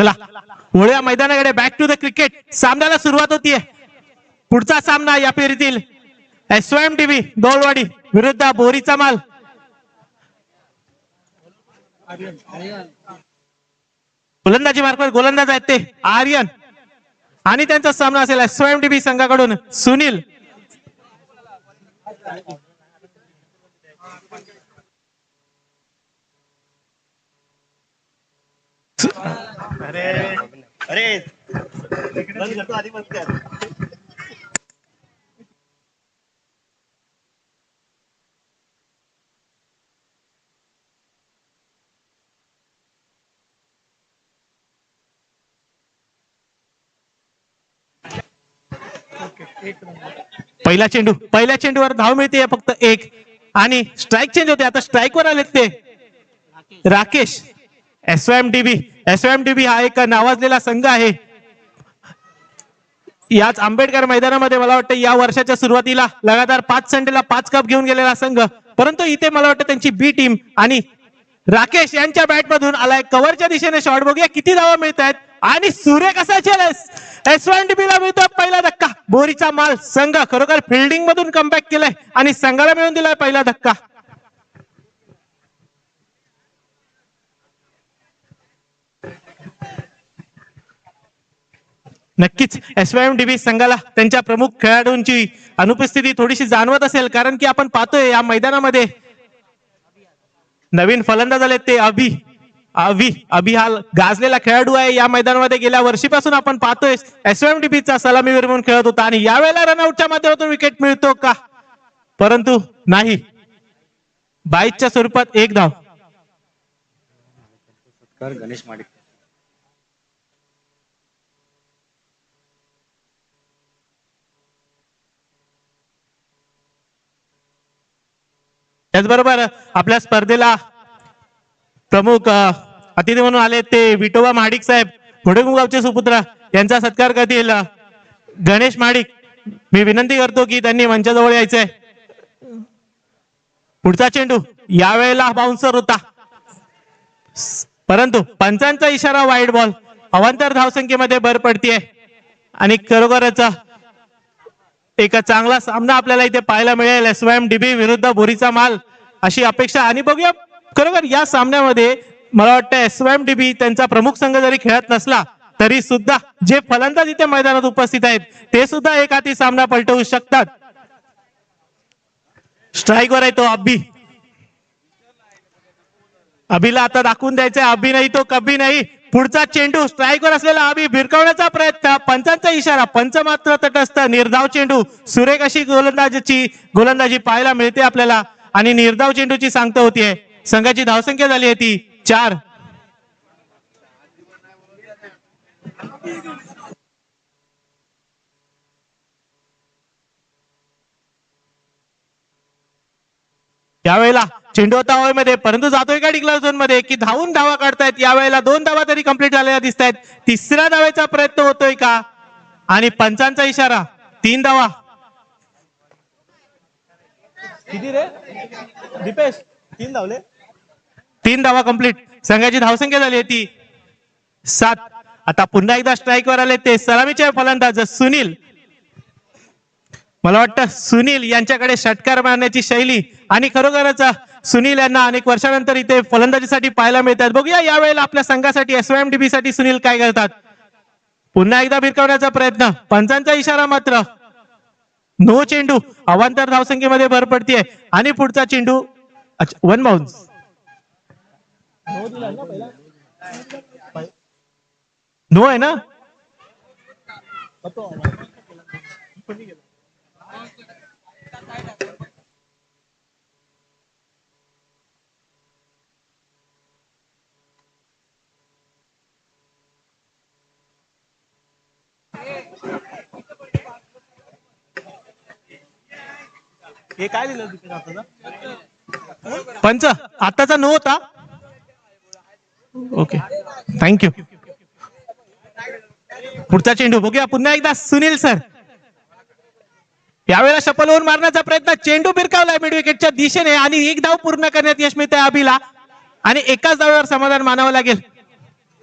चला वळूया मैदानाकडे. Back to the cricket. सामन्याला सुरुवात होतीये. पुढचा सामना या फेरीतील SOMTV गौलवाडी विरुद्ध बोरीचा माल. गोलंदाजी मार्फत गोलंदाज आहेत ते आर्यन आणि त्यांचा सामना असेल SOMTV संघाकडून सुनील. पहिल्या चेंडूवर धाव मिळते फक्त एक आणि स्ट्राइक चेंज होते. आता स्ट्राइक वर आलेत ते राकेश. SOMTV हा एक नावाजलेला संघ आहे. याच आंबेडकर मैदानामध्ये मला वाटतं या वर्षाच्या सुरुवातीला लगातार 5 संडेला 5 कप घेऊन गेलेला संघ. परंतु इथे मला वाटतं त्यांची बी टीम आणि राकेश यांच्या बॅट मधून आलाय कव्हरच्या दिशेने शॉट. बघूया किती धावा मिळत आहेत आणि सूर्य कसा SOMTV ला मिळतो पहिला धक्का. बोरीचा माल संघ खरोखर फिल्डिंग मधून कमबॅक केलाय आणि संघाला मिळून दिलाय पहिला धक्का. नक्कीच SOMTV संघाला त्यांच्या प्रमुख खेळाडूंची अनुपस्थिती थोडीशी जाणवत असेल, कारण की आपण पाहतोय या मैदानामध्ये नवीन फलंदाज आले ते अभि हा गाजलेला खेळाडू आहे. या मैदानामध्ये गेल्या वर्षीपासून आपण पाहतोय SOMTV चा सलामीवीर म्हणून खेळत होता आणि यावेळेला रनआउटच्या माध्यमातून विकेट मिळतो का, परंतु नाही. 22च्या स्वरूपात एक धाव. गणेश माडिक. त्याचबरोबर आपल्या स्पर्धेला प्रमुख अतिथी म्हणून आले ते विठोबा महाडिक साहेब घोडेगावचे सुपुत्र. यांचा सत्कार करतील गणेश महाडिक. मी विनंती करतो की त्यांनी मंचाजवळ यायचंय. पुढचा चेंडू यावेळेला बाउन्सर होता, परंतु पंचांचा इशारा वाईड बॉल. अवांतर धावसंख्येमध्ये भर पडतीये आणि खरोखरच एक चांगला सामना आपल्याला इथे पाहायला मिळेल. SOMTV विरुद्ध बोरीचा माल अशी अपेक्षा. आणि बघूया खरोखर या सामन्यामध्ये मला वाटतं SOMTV त्यांचा प्रमुख संघ जरी खेळत नसला तरी सुद्धा जे फलंदाज इथे मैदानात उपस्थित आहेत ते सुद्धा एक हाती सामना पलटवू शकतात. स्ट्राईकवर आहे तो अभिला आता दाखवून द्यायचंय अभि नाही तो कभी नाही. पुढचा चेंडू स्ट्राईकवर असलेला अभि भिरकवण्याचा प्रयत्न. पंचांचा इशारा. पंच मात्र तटस्थ. निर्धाव चेंडू. सुरेख अशी गोलंदाजी पाहायला मिळते आपल्याला आणि निर्धाव चेंडूची सांगता होतीये. संघाची धावसंख्या झाली आहे ती 4. यावेळेला चेंडू होता हवेमध्ये, परंतु जातोय का डिक्लेअर झोन मध्ये की धावून धावा काढतायत. यावेळेला 2 धावा तरी कंप्लीट झालेल्या दिसत आहेत. तिसऱ्या धावेचा प्रयत्न होतोय का आणि पंचांचा इशारा. 3 धावा. किती रे दीपेश? 3 धावले. 3 धावा कंप्लीट. संघाची धावसंख्या झाली आहे ती 7. आता पुन्हा एकदा स्ट्राईकवर आले ते सलामीचे फलंदाज सुनील. मला वाटतं सुनील यांच्याकडे षटकार मारण्याची शैली आणि खरोखरच सुनील यांना अनेक वर्षानंतर इथे फलंदाजीसाठी पाहायला मिळतात. बघूया यावेळेला आपल्या संघासाठी SOMTV साठी सुनील काय करतात. पुन्हा एकदा भिरकवण्याचा प्रयत्न. पंचांचा इशारा मात्र नो. चेंडू अवांतर धावसंख्येमध्ये भर पडतीये आणि पुढचा चेंडू 1 बाउन्स. नो आहे ना. हे काय लिहिलं पंच आताचा नो होता. Okay thank you. पुढचा चेंडू बघूया पुन्हा एकदा सुनील सर. यावेळेला शपल होऊन मारण्याचा प्रयत्न. चेंडू भिरकावलाय मिड विकेटच्या दिशेने आणि 1 धाव पूर्ण करण्यात यश मिळतंय अभिला आणि एकाच धावेवर समाधान मानावं लागेल.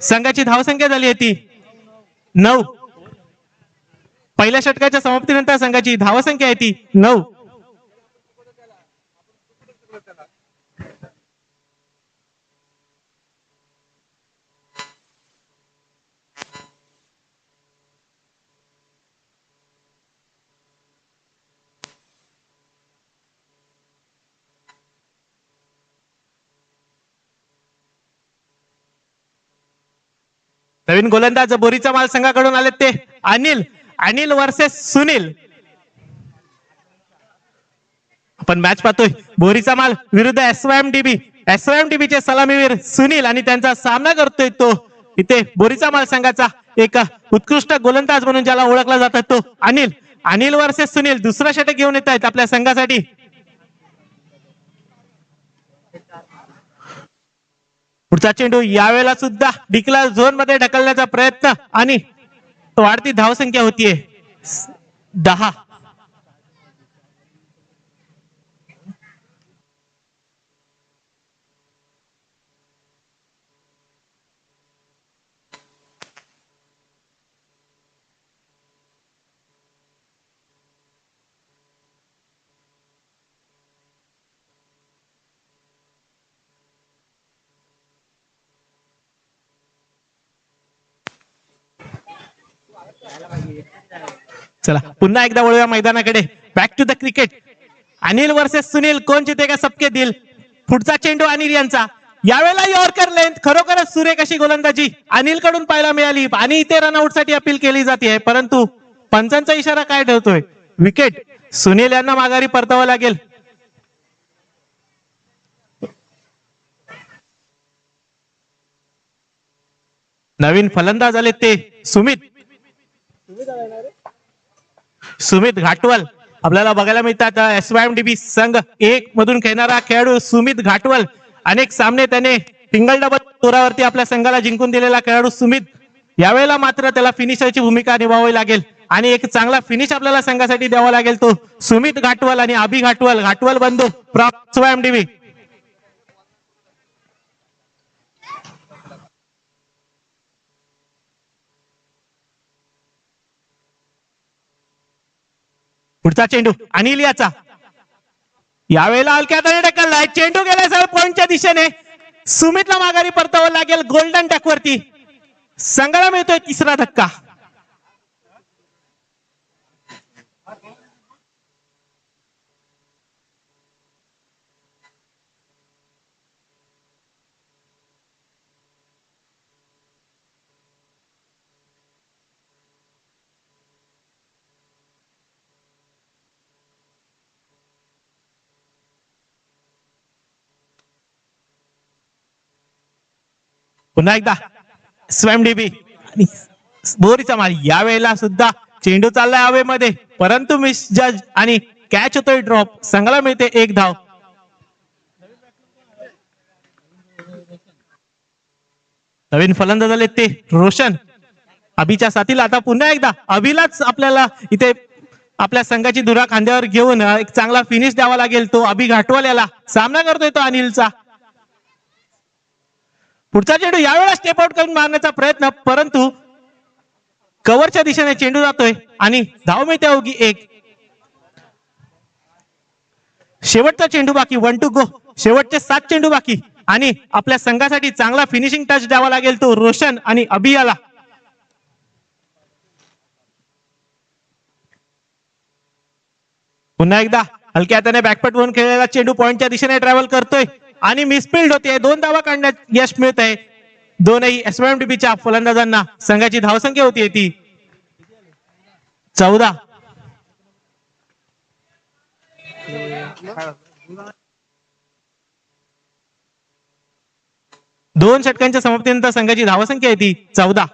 संघाची धावसंख्या झाली आहे ती 9. पहिल्या षटकाच्या समाप्तीनंतर संघाची धावसंख्या आहे ती 9. नवीन गोलंदाज बोरीचा माल संघाकडून आले ते अनिल वर्सेस सुनील. आपण मॅच पाहतोय बोरीचा माल विरुद्ध एसवायएम चे सलामीवीर सुनील आणि त्यांचा सामना करतोय तो इथे बोरीचा माल संघाचा एक उत्कृष्ट गोलंदाज म्हणून ज्याला ओळखला जातात तो अनिल वर्सेस सुनील. दुसरा षटक घेऊन येत आहेत आपल्या संघासाठी. पुढचा चेंडू यावेळेला सुद्धा डिक्लेअर झोन मध्ये ढकलण्याचा प्रयत्न आणि वाढती धावसंख्या होतीये 10. चला पुन्हा एकदा वळूया मैदानाकडे. Back to the cricket. Anil versus Sunil, कोण जितेगा सबके दिल. पुढचा चेंडू अनिल यांचा. यावेळेला यॉर्कर लेंथ. खरोखरच सुरेख अशी गोलंदाजी अनिल कडून पाहायला मिळाली आणि इथे रनआउट साठी अपील केली जाते, परंतु पंचांचा इशारा काय ठरतोय? विकेट. सुनील यांना माघारी परतावं लागेल. नवीन फलंदाज आले ते सुमित घाटवल आपल्याला बघायला मिळतात. एसवायएमडीबी संघ 1 मधून खेळणारा खेळाडू सुमित घाटवल. अनेक सामने त्याने सिंगल डबल तोरावरती आपल्या संघाला जिंकून दिलेला खेळाडू सुमित. यावेळेला मात्र त्याला फिनिशरची भूमिका निभावावी लागेल आणि एक चांगला फिनिश आपल्याला संघासाठी द्यावा लागेल. तो सुमित घाटवल आणि अभि घाटवल बंधू एसवायएमडीबी. पुढचा चेंडू अनिल याचा. यावेळेला हलक्या हाताने ढकललाय. चेंडू गेला सर पॉइंटच्या दिशेने. सुमितला माघारी परतावं लागेल. गोल्डन टॅक वरती संघाला मिळतोय तिसरा धक्का. पुन्हा एकदा स्वयंडीबी आणि बोरीचा माल. यावेळेला सुद्धा चेंडू चाललाय हवेमध्ये, परंतु मिस जज आणि कॅच होतोय ड्रॉप. संघाला मिळते 1 धाव. नवीन फलंदाज आले ते रोशन. अभिच्या साथीला आता पुन्हा एकदा अभिलाच आपल्याला इथे आपल्या संघाची धुरा खांद्यावर घेऊन एक चांगला फिनिश द्यावा लागेल. तो अभि घाटवल याला सामना करतोय तो अनिलचा. पुढचा चेंडू यावेळेला स्टेप आउट करून मारण्याचा प्रयत्न, परंतु कव्हरच्या दिशेने चेंडू जातोय आणि धाव मिळते अवघी 1. शेवटचा चेंडू बाकी. 1 टू गो. शेवटचे 7 चेंडू बाकी आणि आपल्या संघासाठी चांगला फिनिशिंग टच द्यावा लागेल तो रोशन आणि अभि याला. पुन्हा एकदा हलक्या हाताने बॅकपट होऊन खेळलेला चेंडू पॉइंटच्या दिशेने ट्रॅव्हल करतोय आणि मिसफिल्ड होते. 2 धावा काढण्यात यश मिळत आहे दोनही एसवायएमडीबीच्या फलंदाजांना. संघाची धावसंख्या होती ती 14. दोन षटकांच्या समाप्तीनंतर संघाची धावसंख्या आहे ती 14.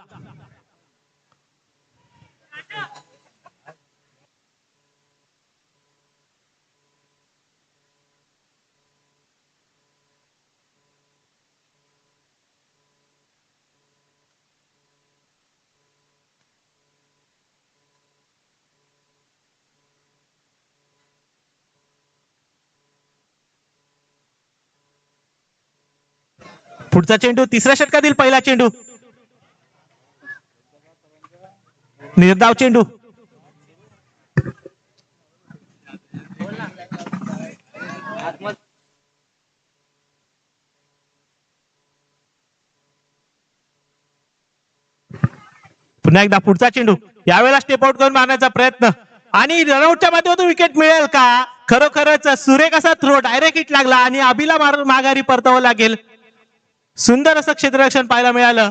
पुढचा चेंडू तिसऱ्या षटकातील पहिला चेंडू निर्धाव चेंडू. पुन्हा एकदा पुढचा चेंडू. यावेळेला स्टेप आउट करून मारण्याचा प्रयत्न आणि रनआउटच्या माध्यमातून विकेट मिळेल का? खरोखरच सुरेख असा थ्रो, डायरेक्ट हिट लागला आणि अभिला माघारी परतावं लागेल. सुंदर असं क्षेत्ररक्षण पाहायला मिळालं.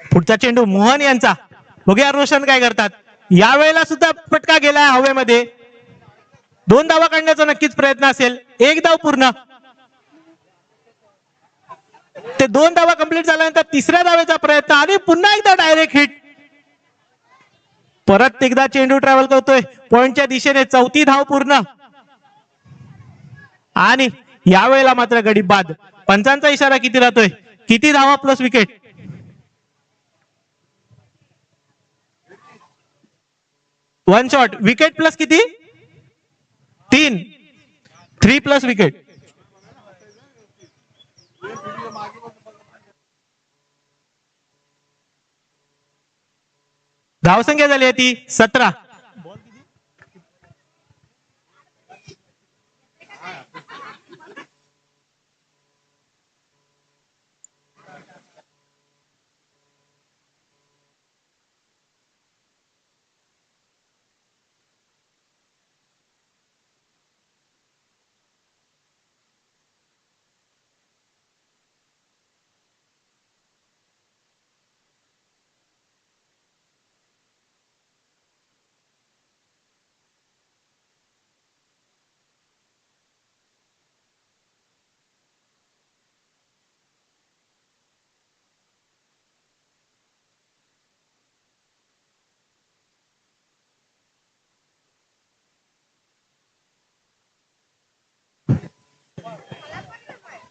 पुढचा चेंडू मोहन यांचा. बघूया रोशन काय करतात. यावेळेला सुद्धा फटका गेलाय हवेमध्ये. 2 धावा काढण्याचा नक्कीच प्रयत्न असेल. 1 धाव पूर्ण. ते 2 धावा कंप्लीट झाल्यानंतर तिसऱ्या धावेचा प्रयत्न आणि पुन्हा एकदा डायरेक्ट हिट. परत एकदा चेंडू ट्रॅव्हल करतोय पॉइंटच्या दिशेने. 4थी धाव पूर्ण आणि यावेळेला मात्र गडी बाद. पंचांचा इशारा किती राहतोय? किती धावा plus wicket? 1 shot. Wicket plus किती? 3. 3 प्लस विकेट. धावसंख्या झाली आहे ती 17.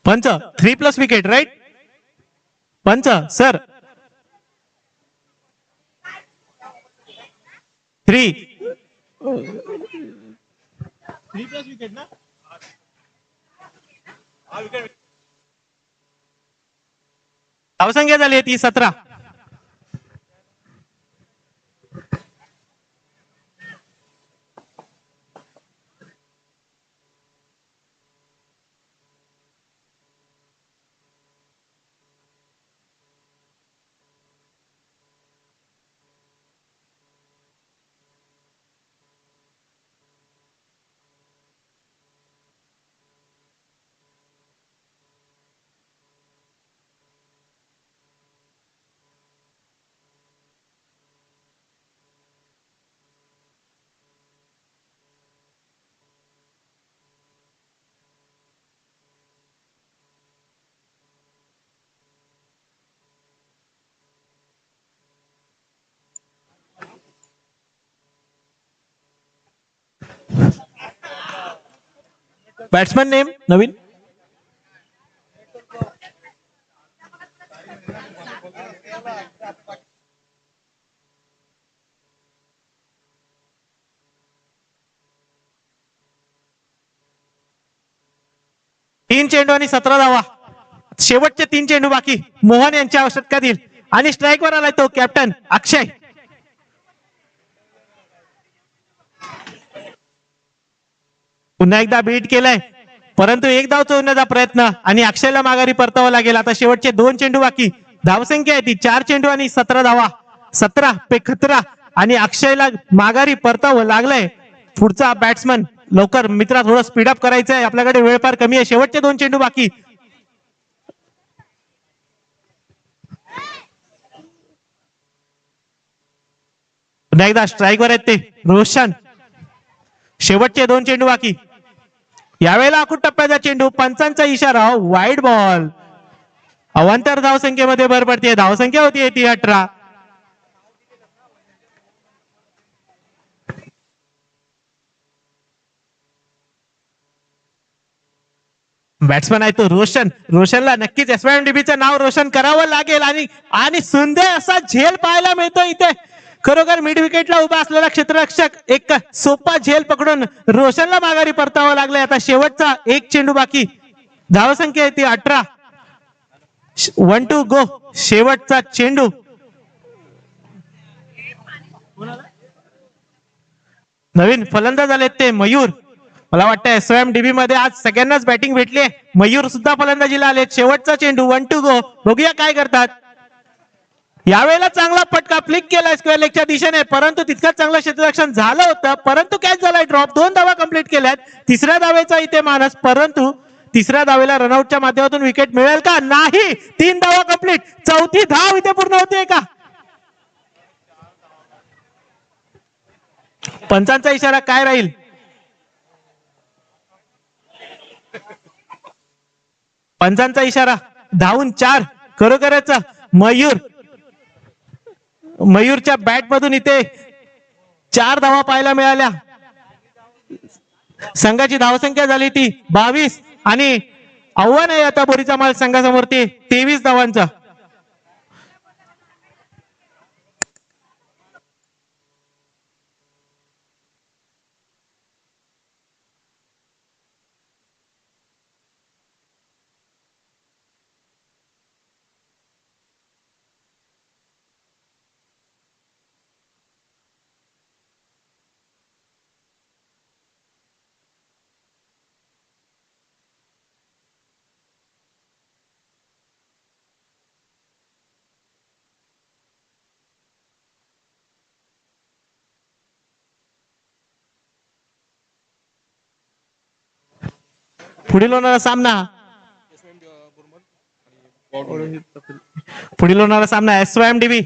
पंच 3 प्लस विकेट राईट. पंच सर 3 प्लस विकेट ना. धावसंख्या झाली आहे ती 17. बॅट्समन नेम नवीन. तीन चेंडू आणि 17 धावा. शेवटचे 3 चेंडू बाकी. मोहन यांच्या षटकातील आणि स्ट्राईकवर आलाय तो कॅप्टन अक्षय. पुन्हा एकदा बीट केलाय परंतु 1 धाव चोरण्याचा प्रयत्न आणि अक्षयला माघारी परतावं लागेल. आता शेवटचे 2 चेंडू बाकी. धावसंख्या आहे ती 4 चेंडू आणि 17 धावा. 17 पे खतरा आणि अक्षयला माघारी परतावं लागलंय. पुढचा बॅट्समन लवकर मित्रा, थोडं स्पीडअप करायचं आहे, आपल्याकडे वेळ फार कमी आहे. शेवटचे 2 चेंडू बाकी. पुन्हा एकदा स्ट्राईकवर आहेत ते रोशन. शेवटचे 2 चेंडू बाकी. यावेळेला आखूड टप्प्याचा चेंडू. पंचांचा इशारा वाईड बॉल. अवांतर धावसंख्येमध्ये भर पडते. धावसंख्या होती ती 18. बॅट्समन आहे तो रोशन. रोशनला नक्कीच एसवायएमडीबीचं नाव रोशन करावं लागेल आणि आणि सुंदर असा झेल पाहायला मिळतो इथे. खरोखर मिड विकेटला उभा असलेला क्षेत्ररक्षक एक सोपा झेल पकडून रोशनला माघारी परतावं लागलंय. आता शेवटचा एक चेंडू बाकी. धावसंख्या आहे ती 18. 1 to go. शेवटचा चेंडू. नवीन फलंदाज आलेत ते मयूर. मला वाटतं एसवायएमडीबी मध्ये आज सगळ्यांनाच बॅटिंग भेटली. मयूर सुद्धा फलंदाजीला आलेत. शेवटचा चेंडू 1 to go. बघूया काय करतात. यावेळेला चांगला फटका फ्लिक केलाय स्क्वेअर लेगच्या दिशेने, परंतु तितकंच चांगलं क्षेत्ररक्षण झालं होतं, परंतु कॅच झालाय ड्रॉप. 2 धावा कंप्लीट केल्यात. तिसऱ्या धावेचा इथे मानस, परंतु तिसऱ्या धावेला रनआउटच्या माध्यमातून विकेट मिळेल का? नाही. 3 धावा कंप्लीट. चौथी धाव इथे पूर्ण होते का? पंचांचा इशारा काय राहील? पंचांचा इशारा. धावून 4. खरोखरच मयूरच्या बॅट मधून इथे 4 धावा पाहायला मिळाल्या. संघाची धावसंख्या झाली ती 22 आणि आव्हान आहे आता बोरीचा माल संघासमोर ते 23 धावांचा. पुढील होणारा सामना एसवायएमडीबी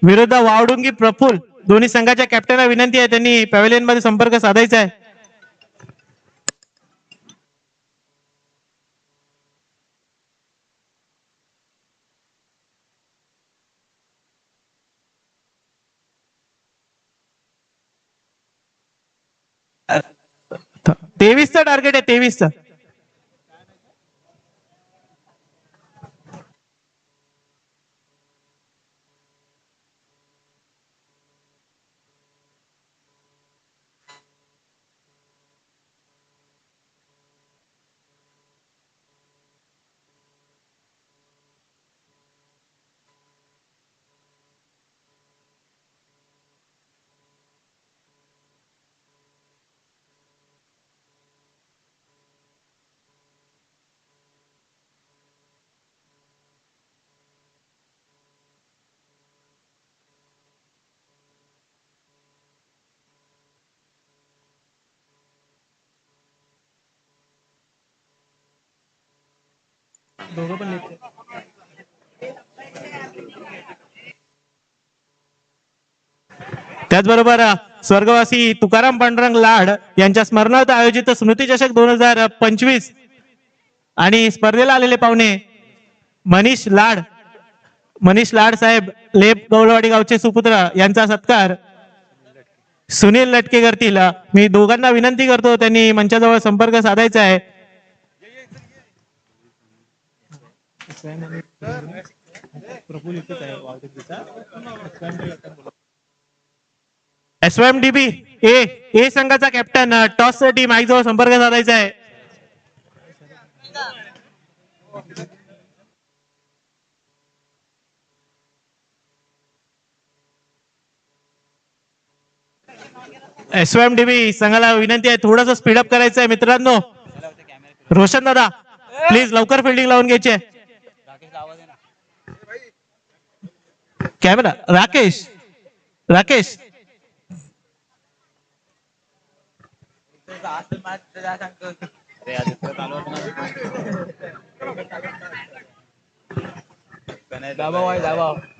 विरुद्ध वावडुंगी प्रफुल. दोन्ही संघाच्या कॅप्टनला विनंती आहे, त्यांनी पॅव्हेलियन मध्ये संपर्क साधायचा आहे. तेवीसचं टार्गेट आहे, 23चं. त्याचबरोबर स्वर्गवासी तुकाराम पांडुरंग लाड यांच्या स्मरणार्थ आयोजित स्मृती चषक 2025 आणि स्पर्धेला आलेले पाहुणे मनीष लाड साहेब लेप गौलवाडी गावचे सुपुत्र यांचा सत्कार सुनील लटके करतील. मी दोघांना विनंती करतो, त्यांनी मंचाजवळ संपर्क साधायचा आहे. एसवायएमडीबी ए संघाचा कॅप्टन टॉस साठी माईक जवळ संपर्क साधायचा आहे. एसवायएमडीबी संघाला विनंती आहे, थोडंसं स्पीडअप करायचं आहे मित्रांनो. रोशन दादा प्लीज लवकर फिल्डिंग लावून घ्यायची आहे. कॅमेरा राकेश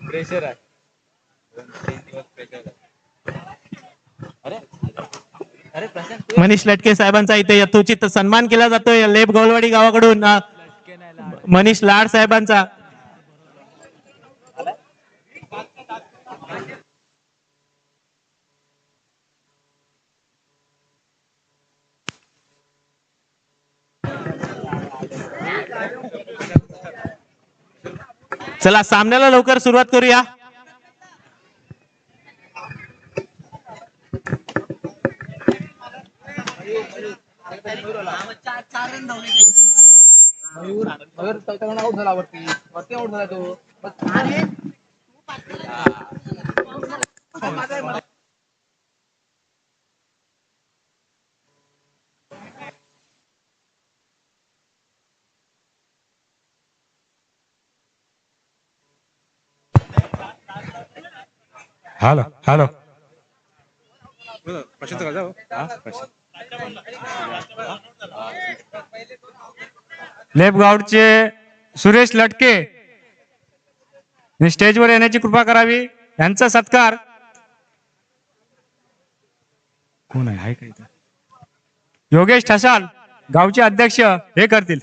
प्रेशर आहे. मनीष लटके साहेबांचा इथे यथोचित सन्मान केला जातोय लेप गौलवाडी गावाकडून. मनीष लाड साहेबांचा चला सामन्याला लवकर सुरुवात करूया. मयूर चौथ्या आउट झाला वरती वरती आउट झाला तो हॅलो हॅलो लेफ्ट गाऊडचे सुरेश लटके स्टेजवर येण्याची कृपा करावी. यांचा सत्कार कोण आहे का इथं? योगेश ठसाल गावचे अध्यक्ष हे करतील.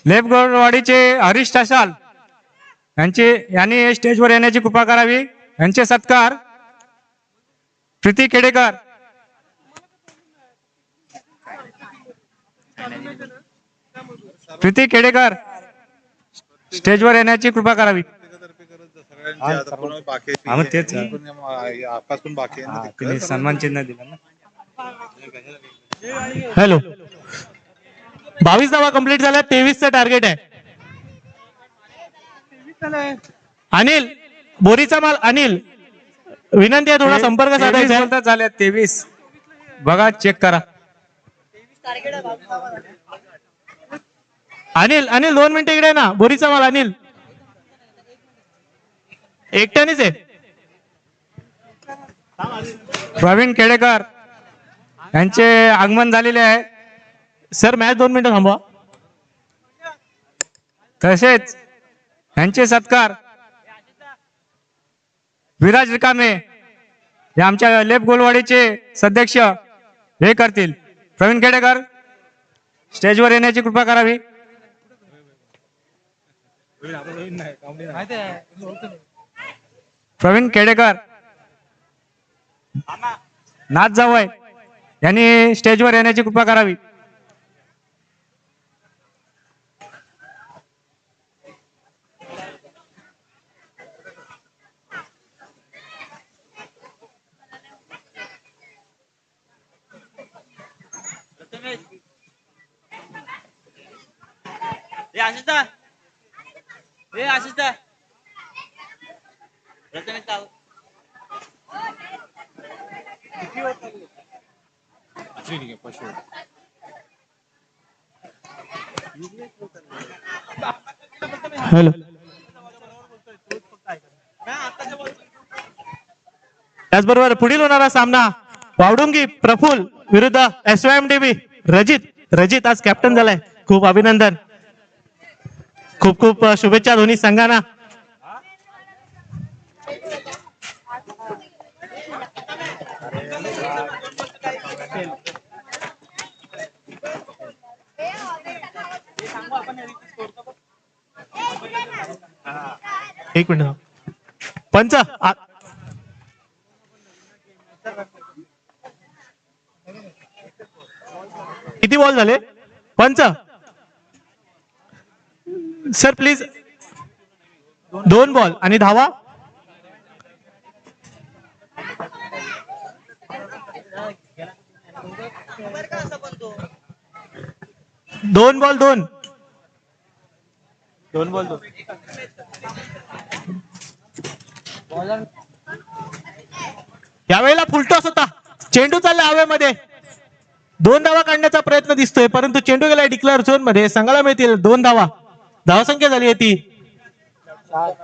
लेफ्ट गाऊडवाडीचे हरीश ठसाल यांनी स्टेजवर येण्याची कृपा करावी. यांचे सत्कार प्रीती केडेकर प्रीती केडेकर स्टेजवर येण्याची कृपा करावी. सन्मान चिन्ह दिलं ना. हॅलो 22 धावा कंप्लीट झाल्या. 23चं टार्गेट आहे. अनिल बोरीचा माल अनिल विनंती आहे थोडा संपर्क साधायचा आहे. झाल्या 23 बघा चेक करा. अनिल अनिल 2 मिनिटं इकडे ना. बोरीचा माल अनिल एकट्यानेच आहे. प्रवीण केडेकर यांचे आगमन झालेले आहे. सर मॅच 2 मिनिटं थांबवा. तसेच यांचे सत्कार विराज रिकामे हे आमच्या लेफ्ट गोलवाडीचे सदस्य हे करतील. प्रवीण केडेकर स्टेजवर येण्याची कृपा करावी. प्रवीण केडेकर नाथ जावय यांनी स्टेजवर येण्याची कृपा करावी. हॅलो त्याचबरोबर पुढील होणारा सामना वावडुंगी प्रफुल विरुद्ध SYMDB रजित. रजित आज कॅप्टन झालाय. खूप अभिनंदन. खूप खूप शुभेच्छा दोन्ही संघांना. एक मिनिट पंच किती बॉल झाले पंच? सर प्लीज 2 बॉल आणि धावा. दोन बॉल दोन यावेळेला फुलटॉस होता. चेंडू चालला हवेमध्ये. 2 धावा काढण्याचा प्रयत्न दिसतोय, परंतु चेंडू गेलाय डिक्लेअर झोन मध्ये. संघाला मिळतील 2 धावा. धावसंख्या झाली आहे ती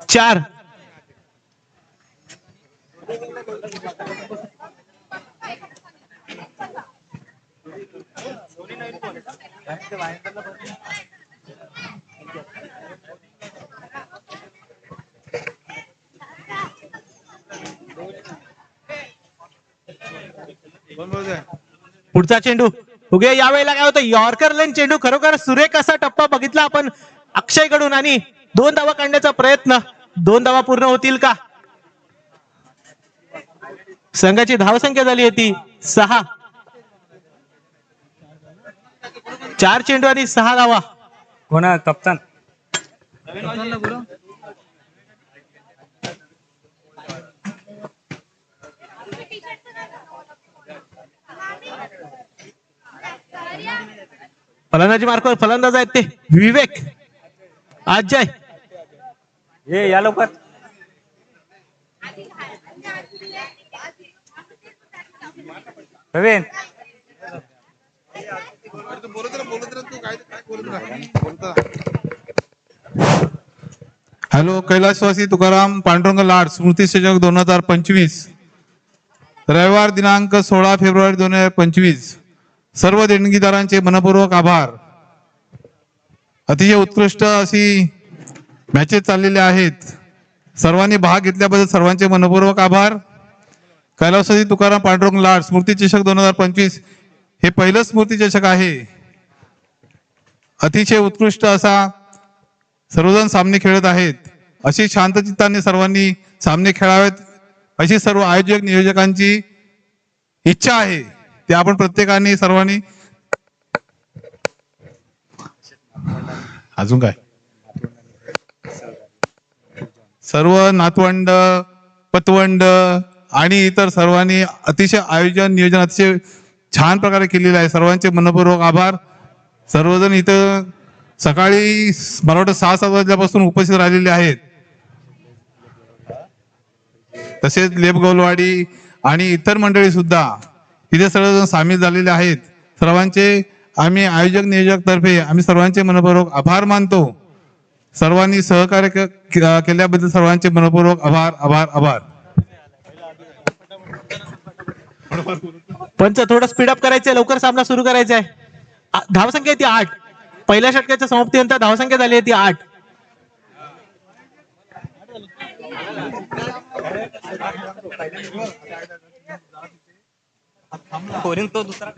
4. पुढचा चेंडू उगे यावेळेला काय होतं, यॉर्कर लेन चेंडू खरोखर सुरेख असा टप्पा बघितला आपण अक्षय कडून आणि 2 धावा काढण्याचा प्रयत्न. 2 धावा पूर्ण होतील का? संघाची धावसंख्या झाली आहे ती 6. 4 चेंडू आणि 6 धावा. कोणा कप्तान फलंदाजी मार्कवर फलंदाज आहेत ते विवेक अजय. ये या लवकर. प्रवीण हॅलो, कैलासवासी तुकाराम पांडुरंग लाड स्मृती सजग 2025. रविवार दिनांक 16 फेब्रुवारी 2025. सर्व देणगीदारांचे मनपूर्वक आभार. अतिशय उत्कृष्ट अशी मॅचेस चाललेल्या आहेत. सर्वांनी भाग घेतल्याबद्दल सर्वांचे मनपूर्वक आभार. कैलासवासी तुकाराम पांडुरंग लाड स्मृती चषक 2025 हे पहिलं स्मृती चषक आहे. अतिशय उत्कृष्ट असा सर्वजण सामने खेळत आहेत. अशी शांतचित्ताने सर्वांनी सामने खेळावेत अशी सर्व आयोजक नियोजकांची इच्छा आहे. ते आपण प्रत्येकाने सर्वांनी. अजून काय, सर्व नातवंड पतवंड आणि इतर सर्वांनी अतिशय आयोजन नियोजन अतिशय छान प्रकारे केलेलं आहे. सर्वांचे मनपूर्वक आभार. सर्वजण इथं सकाळी मला वाटतं 6-7 वाजल्यापासून उपस्थित राहिलेले आहेत. तसेच लेपगौलवाडी आणि इतर मंडळी सुद्धा इथे सर्वजण सामील झालेले आहेत. सर्वांचे आम्ही आयोजक नियोजक तर्फे आम्ही सर्वांचे मनपूर्वक आभार मानतो. सर्वांनी सहकार्य केल्याबद्दल सर्वांचे मनपूर्वक आभार आभार आभार. पंच थोडं स्पीडअप करायचंय, लवकर सामना सुरू करायचा आहे. धावसंख्या आहे ती 8. पहिल्या षटकाच्या समाप्तीनंतर धावसंख्या झाली आहे ती 8. तो दुसरा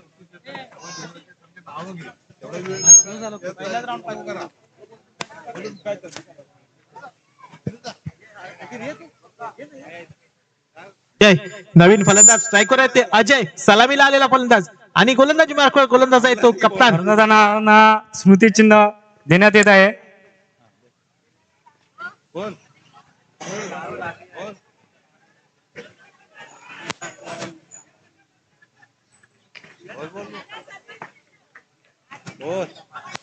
नवीन फलंदाज स्ट्रायकर आहेत ते अजय. सलामीला आलेला फलंदाज आणि गोलंदाजी मार्कवर गोलंदाज आहे तो कप्तान. कर्णधारांना स्मृती चिन्ह देण्यात येत आहे.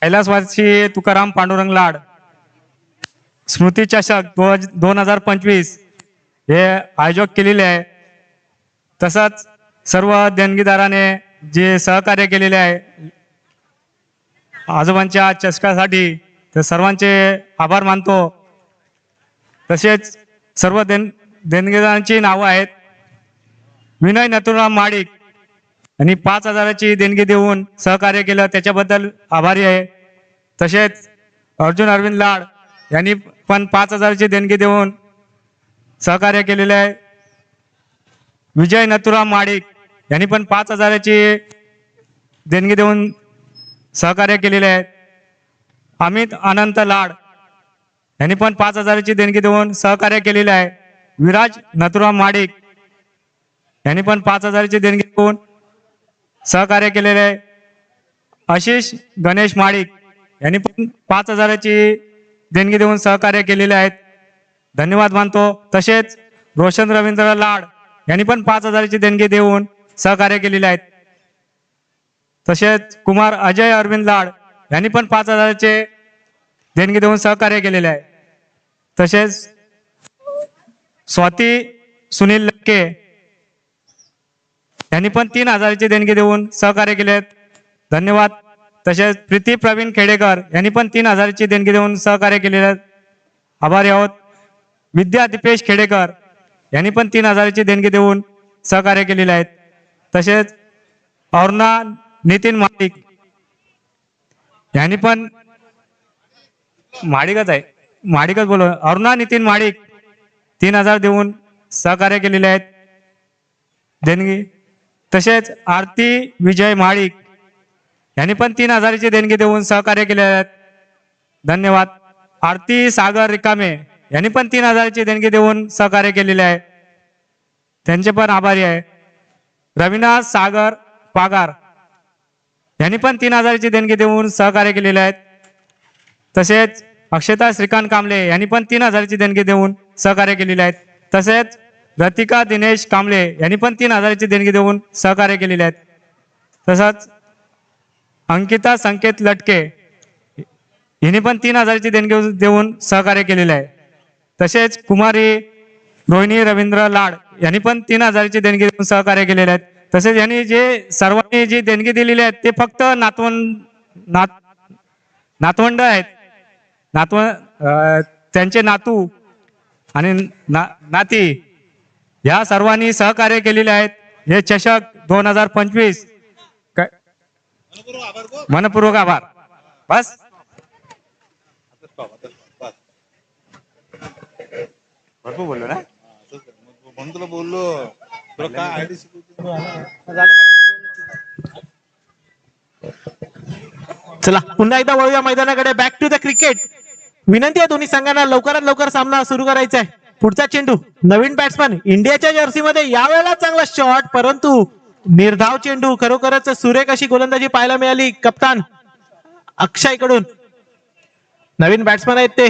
कैलासवासी तुकाराम पांडुरंग लाड स्मृती चषक 2025 हे आयोजक केलेले आहे. तसंच सर्व देणगीदाराने जे सहकार्य केलेले आहे आजोबांच्या चषकासाठी, तर सर्वांचे आभार मानतो. तसेच सर्व देणगीदारांची नावं आहेत. विनय नथुराम माडिक आणि 5,000ची देणगी देऊन सहकार्य केलं त्याच्याबद्दल आभारी आहे. तसेच अर्जुन अरविंद लाड यांनी पण 5,000ची देणगी देऊन सहकार्य केलेले आहे. विजय नथुराम माडिक यांनी पण 5,000ची देणगी देऊन सहकार्य केलेले आहे. अमित अनंत लाड यांनी पण 5,000ची देणगी देऊन सहकार्य केलेले आहे. विराज नथुराम माडिक यांनी पण 5,000ची देणगी देऊन सहकार्य केलेले आहे. आशिष गणेश माडिक यांनी पण 5,000ची देणगी देऊन सहकार्य केलेले आहेत. धन्यवाद मानतो. तसेच रोशन रवींद्र लाड यांनी पण 5,000ची देणगी देऊन सहकार्य केलेले आहेत. तसेच कुमार अजय अरविंद लाड यांनी पण 5,000चे देणगी देऊन सहकार्य केलेले आहे. तसेच स्वाती सुनील लक्के यांनी पण 3,000ची देणगी देऊन सहकार्य केले आहेत. धन्यवाद. तसेच प्रीती प्रवीण खेडेकर यांनी पण 3,000ची देणगी देऊन सहकार्य केलेले आहेत. आभारी आहोत. विद्या दीपेश खेडेकर यांनी पण 3,000ची देणगी देऊन सहकार्य केलेले आहेत. तसेच अरुणा नितीन माडिक यांनी पण माडिकच बोल अरुणा नितीन माडिक 3,000 देऊन सहकार्य केलेले आहेत देणगी. तसेच आरती विजय माडिक यांनी पण 3,000ची देणगी देऊन सहकार्य केले आहेत. धन्यवाद. आरती सागर रिकामे यांनी पण 3,000ची देणगी देऊन सहकार्य केलेले आहे. त्यांचे पण आभारी आहे. रविनाथ सागर पागार यांनी पण 3,000ची देणगी देऊन सहकार्य केलेले आहेत. तसेच अक्षता श्रीकांत कांबळे यांनी पण 3,000ची देणगी देऊन सहकार्य केलेले आहेत. तसेच रतिका दिनेश कांबळे यांनी पण 3,000ची देणगी देऊन सहकार्य केलेले आहेत. तसंच अंकिता संकेत लटके यांनी पण 3,000ची देणगी देऊन सहकार्य केलेले आहे. तसेच कुमारी रोहिणी रवींद्र लाड यांनी पण 3,000ची देणगी देऊन सहकार्य केलेले आहेत. तसेच यांनी सर्वांनी जी देणगी दिलेली आहे ते फक्त नातवंड आहेत. त्यांचे नातू आणि नाती या सर्वांनी सहकार्य केलेले आहेत. हे चषक 2025 मनपूर्वक आभार. बस भरपूर बोललो ना म्हणून तुला बोललो तुला काय आयडी चला पुन्हा एकदा वळूया मैदानाकडे. Back to the cricket. विनंती आहे दोन्ही संघांना लवकरात लवकर सामना सुरू करायचा आहे. पुढचा चेंडू नवीन बॅट्समन इंडियाच्या जर्सीमध्ये यावेळेला चांगला शॉट, परंतु निर्धाव चेंडू. खरोखरच सुरेख अशी गोलंदाजी पाहायला मिळाली कप्तान अक्षय कडून. नवीन बॅट्समन आहेत ते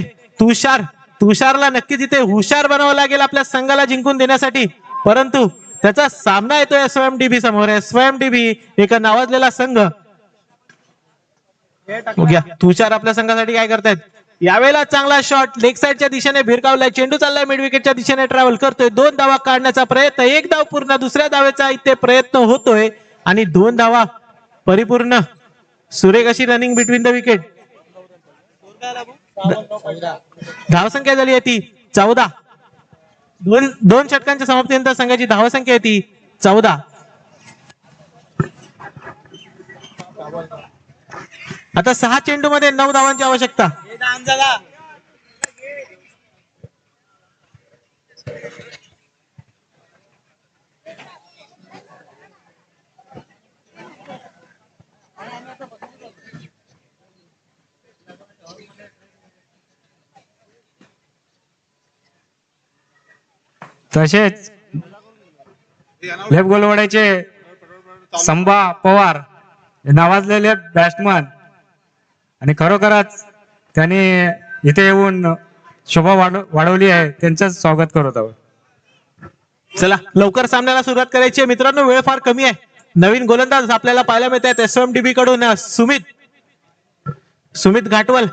तुषारला नक्कीच इथे हुशार बनावं लागेल आपल्या संघाला जिंकून देण्यासाठी, परंतु त्याचा सामना येतोय SOMDB समोर. SOMDB एक नावाजलेला संघ. बघूया तुषार आपल्या संघासाठी काय करतायत. यावेळेला चांगला शॉट लेग साइडच्या दिशेने भिरकावलाय. चेंडू चाललाय मिड विकेटच्या दिशेने ट्रॅव्हल करतोय. 2 धावा काढण्याचा प्रयत्न. 1 धाव पूर्ण. दुसऱ्या धावेचा इथे प्रयत्न होतोय आणि 2 धावा परिपूर्ण. सुरेख अशी रनिंग बिटवीन द विकेट. धावसंख्या झाली आहे ती 14. दोन षटकांच्या समाप्तीनंतर संघाची धावसंख्या आहे ती 14. आता 6 चेंडू मध्ये 9 धावांची आवश्यकता. तसेच लेफ्ट गोलवड्याचे संभा पवार हे नावाजलेले बॅट्समन आणि खरोखरच त्यांनी इथे येऊन शोभा वाढवली आहे. त्यांचं स्वागत करत आहोत. चला लवकर सामन्याला सुरुवात करायची आहे मित्रांनो. वेळ फार कमी आहे. नवीन गोलंदाज आपल्याला पाहायला मिळत आहेत SOMDB कडून. सुमित घाटवल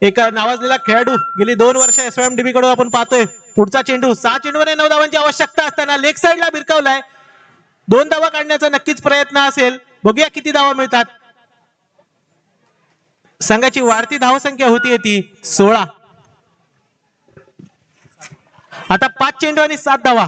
एक नावाजलेला खेळाडू. गेली 2 वर्ष SOMDB कडून आपण पाहतोय. पुढचा चेंडू 6 चेंडूमध्ये 9 धावांची आवश्यकता असताना लेग साइडला भिरकावलाय. 2 धावा काढण्याचा नक्कीच प्रयत्न असेल. बघूया किती धावा मिळतात. संघाची वाढती धावसंख्या होती ती 16. आता 5 चेंडू आणि 7 धावा.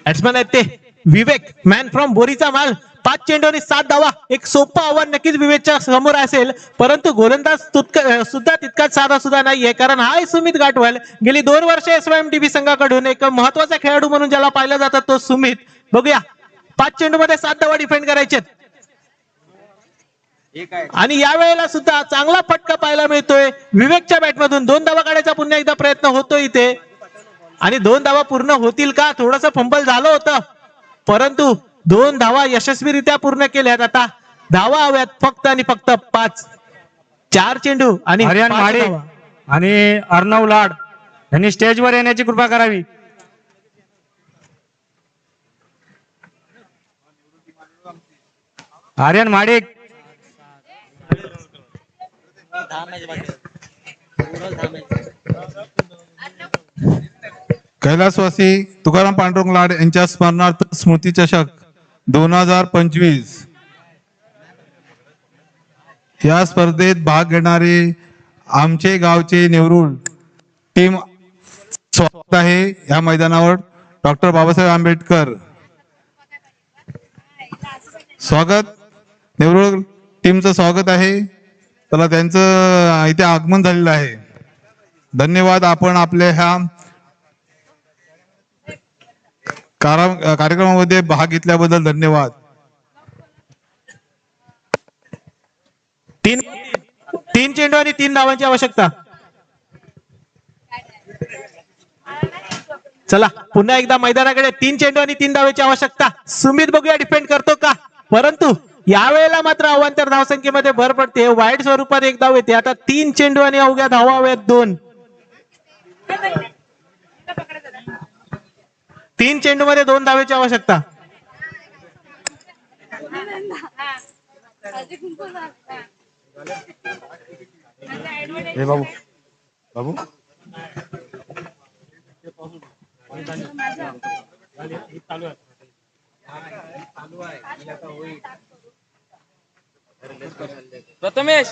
बॅट्समॅन आहेत ते विवेक मॅन फ्रॉम बोरीचा माल. 5 चेंडू आणि 7 धावा. एक सोपं आव्हान नक्कीच विवेकच्या समोर असेल, परंतु गोलंदाज सुद्धा तितकाच साधा सुद्धा नाहीये. कारण हा सुमित घाटवल गेली 2 वर्ष SOMDB संघाकडून एक महत्वाचा खेळाडू म्हणून ज्याला पाहिलं जातं तो सुमित. बघूया 5 चेंडू मध्ये 7 धावा डिफेंड करायचे आणि या वेळेला सुद्धा चांगला फटका पाहायला मिळतोय विवेकच्या बॅटमधून. 2 धावा काढायचा पुन्हा एकदा प्रयत्न होतोय इथे आणि 2 धावा पूर्ण होतील का. थोडंसं फंबल झालं होतं, परंतु 2 धावा यशस्वीरित्या पूर्ण केल्यात. आता धावा हव्यात फक्त आणि फक्त 5. 4 चेंडू आणि हरियाण 5 माडिक धावा. आणि अर्णव लाड यांनी स्टेजवर येण्याची कृपा करावी. आर्यन माडिक, कैलासवासी तुकाराम पांडुरंग लाड यांच्या स्मरणार्थ स्मृती चषक 2025 या स्पर्धेत भाग घेणारे आमचे गावचे नेवरुळ टीम स्वागत आहे या मैदानावर. डॉक्टर बाबासाहेब आंबेडकर स्वागत, नेवरुळ टीमचं स्वागत आहे. चला, त्यांचं इथे आगमन झालेलं आहे. धन्यवाद. आपण आपल्या ह्या कार्यक्रमामध्ये भाग घेतल्याबद्दल धन्यवाद. तीन चेंडू आणि 3 धावांची आवश्यकता. चला, पुन्हा एकदा मैदानाकडे 3 चेंडू आणि 3 धावांची आवश्यकता. सुमित बघूया डिफेंड करतो का, परंतु यावेळेला मात्र अवांतर धावसंख्येमध्ये भर पडते. वाईट स्वरूपात 1 धाव येते. आता 3 चेंडू आणि अवघ्या धावा हव्यात 2. 3 चेंडू मध्ये 2 धावेची आवश्यकता. हे बाबू बाबू प्रथमेश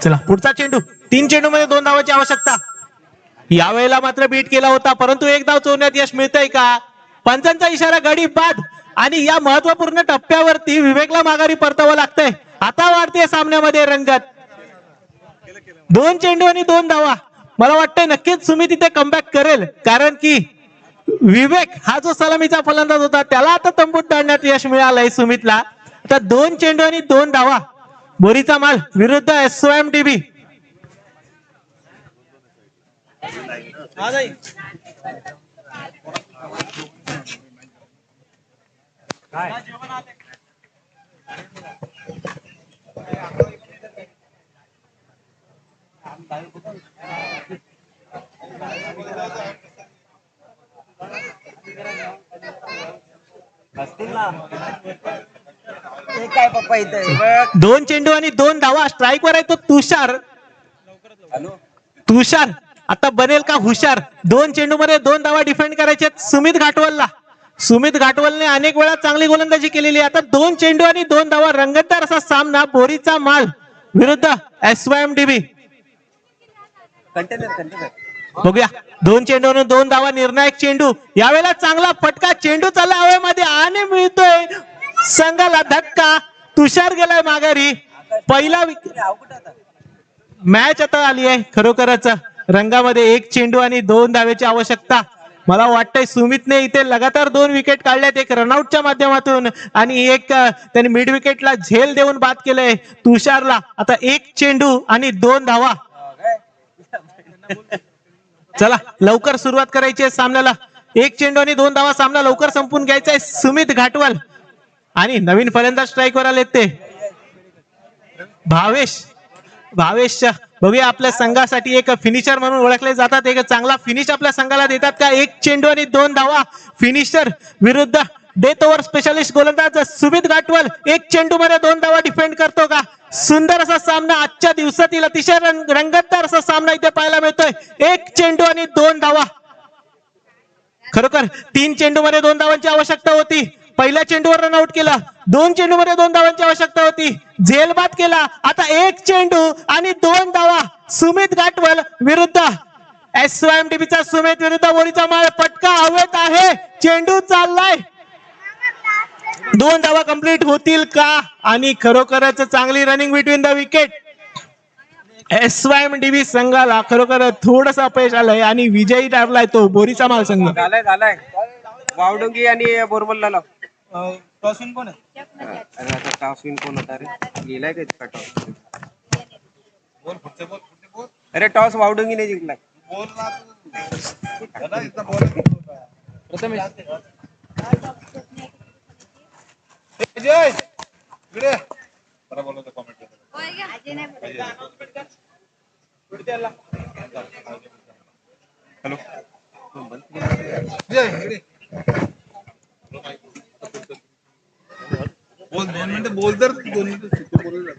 चला, पुढचा चेंडू. 3 चेंडू मध्ये 2 धावांची आवश्यकता. यावेळेला मात्र बीट केला होता, परंतु 1 धाव चोरण्यात यश मिळतंय का. पंचांचा इशारा गडी बाद आणि या महत्वपूर्ण टप्प्यावरती विवेकला माघारी परतावं लागतंय. आता वाढते सामन्यामध्ये रंगत. 2 चेंडू आणि 2 धावा. मला वाटतंय नक्कीच सुमित इथे कमबॅक करेल, कारण की विवेक हा जो सलामीचा फलंदाज होता त्याला आता तंबूत धाडण्यात यश मिळालंय सुमितला. आता 2 चेंडू आणि 2 धावा. बोरीचा माल विरुद्ध SOMDB. काय पप्पा इथे 2 चेंडू आणि 2 धावा. स्ट्राईक वर आहे तो तुषार. तुषार आता बनेल का हुशार. 2 चेंडू मध्ये 2 धावा डिफेंड करायचे सुमित घाटवलला. सुमित घाटवलने अनेक वेळा चांगली गोलंदाजी केलेली. आता 2 चेंडू आणि 2 धावा. रंगतदार असा सामना बोरीचा माल विरुद्ध SOMDB. बघूया, 2 चेंडू आणि 2 धावा. निर्णायक चेंडू. यावेळेला चांगला फटका. चेंडू चालला हवेमध्ये आणि मिळतोय संघाला धक्का. तुषार गेलाय माघारी. पहिला मॅच आता आली आहे खरोखरच रंगामध्ये. 1 चेंडू आणि 2 धावेची आवश्यकता. मला वाटतंय सुमितने इथे लगातार 2 विकेट काढल्यात, एक रनआउटच्या माध्यमातून आणि एक त्यांनी मिड विकेटला झेल देऊन बाद केलंय तुषारला. आता 1 चेंडू आणि 2 धावा. चला, लवकर सुरुवात करायची आहे सामन्याला. 1 चेंडू आणि 2 धावा. सामना लवकर संपून घ्यायचा आहे. सुमित घाटवल आणि नवीन फलंदाज स्ट्राईकवर आले ते भावेश. बघूया, आपल्या संघासाठी एक फिनिशर म्हणून ओळखले जातात. एक चांगला फिनिश आपल्या संघाला देतात का. 1 चेंडू आणि 2 धावा. फिनिशर विरुद्ध डेथ ओव्हर स्पेशालिस्ट गोलंदाज सुमित घाटवल. 1 चेंडू मध्ये 2 धावा डिफेंड करतो का. सुंदर असा सामना. आजच्या दिवसातील अतिशय रंगतदार असा सामना इथे पाहायला मिळतोय. 1 चेंडू आणि 2 धावा. खरोखर 3 चेंडू मध्ये 2 धावांची आवश्यकता होती. पहिल्या चेंडूवर रनआउट केला. 2 चेंडू मध्ये 2 धावांची आवश्यकता होती. झेलबाद केला. आता 1 चेंडू आणि 2 धावा. सुमित घाटवल विरुद्ध SOMDBचा सुमित विरुद्ध बोरीचा माळ. फटका हवेत आहे. चेंडू चाललाय. 2 धावा कंप्लीट होतील का. आणि खरोखरच चांगली running between the wicket. SOMDB संघाला खरोखर थोडस अपयश आलंय आणि विजयी ठरलाय तो बोरीचा माल संघ. झालाय वावडुंगी आणि बोरमल्ला टॉसविन कोण आहे. टॉसविन कोण होता रे. गेलाय का टॉस. अरे टॉस वावडुंगीने जिंकलाय. बोल 2 मिनिटं बोल तर 2 मिनिटं